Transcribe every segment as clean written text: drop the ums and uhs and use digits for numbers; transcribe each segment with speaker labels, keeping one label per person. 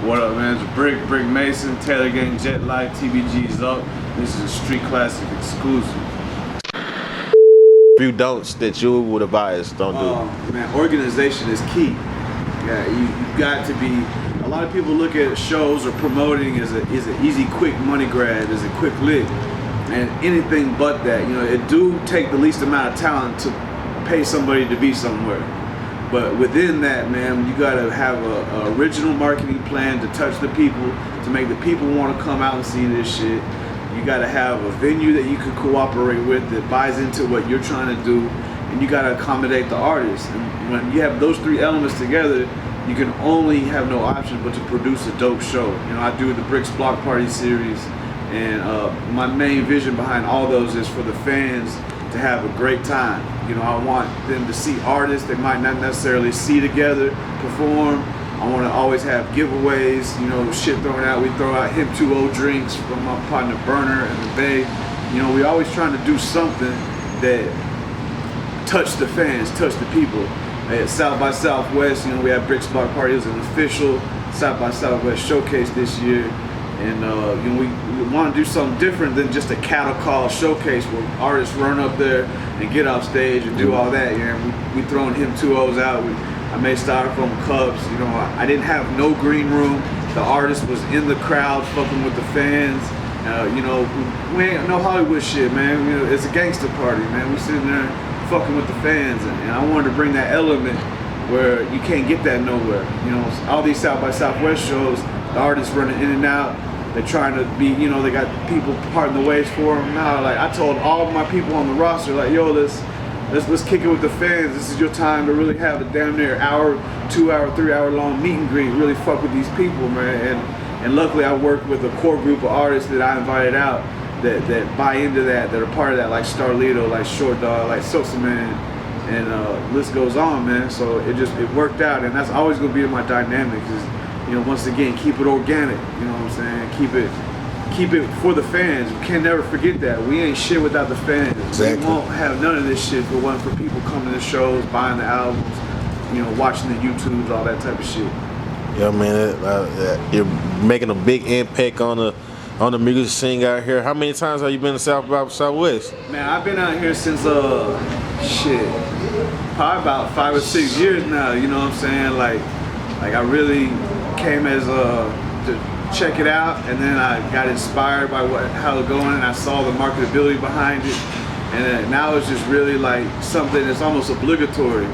Speaker 1: What up, man? It's BricMason, Taylor Gang, Jet Life, TBG's up. This is a Street Classic exclusive.
Speaker 2: Few don'ts that you would advise don't do.
Speaker 1: Man, organization is key. Yeah, you got to be. A lot of people look at shows or promoting as an easy, quick money grab, as a quick lick, and anything but that. You know, it do take the least amount of talent to pay somebody to be somewhere. But within that, man, you gotta have a original marketing plan to touch the people, to make the people want to come out and see this shit. You gotta have a venue that you can cooperate with that buys into what you're trying to do, and you gotta accommodate the artists. And when you have those three elements together, you can only have no option but to produce a dope show. You know, I do the Bricks Block Party series, and my main vision behind all those is for the fans to have a great time. You know, I want them to see artists they might not necessarily see together perform. I want to always have giveaways, you know, shit thrown out. We throw out Hip 2.0 drinks from my partner Burner and the Bay. You know, we always trying to do something that touch the fans, touch the people. At South by Southwest, you know, we have Bricks Block Party. It was an official South by Southwest showcase this year. And you know, we want to do something different than just a cattle call showcase where artists run up there and get off stage and do all that. You know, we throwing Hip 2.0s out. I made styrofoam cups. You know, I didn't have no green room. The artist was in the crowd, fucking with the fans. You know, we ain't no Hollywood shit, man. You know, it's a gangster party, man. We sitting there fucking with the fans, and I wanted to bring that element where you can't get that nowhere. You know, all these South by Southwest shows, the artists running in and out. They're trying to be, you know, they got people parting the ways for them. Now, like, I told all of my people on the roster, like, yo, let's kick it with the fans. This is your time to really have a damn near hour, 2 hour, 3 hour long meet and greet. Really fuck with these people, man. And luckily, I worked with a core group of artists that I invited out that buy into that are part of that, like Starlito, like Short Dog, like Sosa Man, and list goes on, man. So it worked out, and that's always gonna be my dynamic. Is, you know, once again, keep it organic. You know what I'm saying? Keep it for the fans. You can never forget that. We ain't shit without the fans.
Speaker 2: Exactly.
Speaker 1: We won't have none of this shit if it wasn't for people coming to shows, buying the albums, you know, watching the YouTubes, all that type of shit.
Speaker 2: Yeah, man, you're making a big impact on the music scene out here. How many times have you been to South by Southwest?
Speaker 1: Man, I've been out here since shit, probably about 5 or 6 years now. You know what I'm saying? Like I really came as to check it out, and then I got inspired by how it's going, and I saw the marketability behind it, and now it's just really like something that's almost obligatory.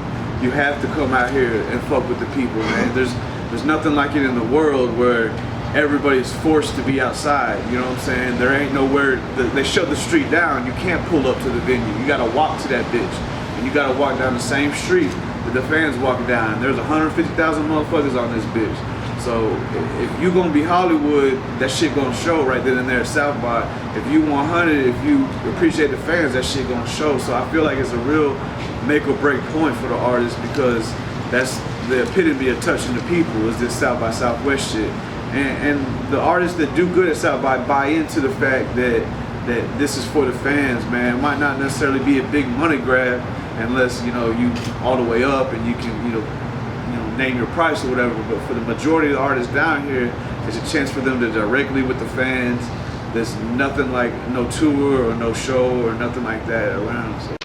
Speaker 1: You have to come out here and fuck with the people, man. There's nothing like it in the world where everybody's forced to be outside. You know what I'm saying? There ain't nowhere. They shut the street down. You can't pull up to the venue. You gotta walk to that bitch, and you gotta walk down the same street that the fans walking down. There's 150,000 motherfuckers on this bitch. So if you gonna be Hollywood, that shit gonna show right then and there at South by. If you 100, if you appreciate the fans, that shit gonna show. So I feel like it's a real make or break point for the artists, because that's the epitome of touching the people, is this South by Southwest shit. And the artists that do good at South by buy into the fact that this is for the fans, man. It might not necessarily be a big money grab unless, you know, you all the way up and you can, you know, name your price or whatever, but for the majority of the artists down here, it's a chance for them to directly with the fans. There's nothing like no tour or no show or nothing like that around. So.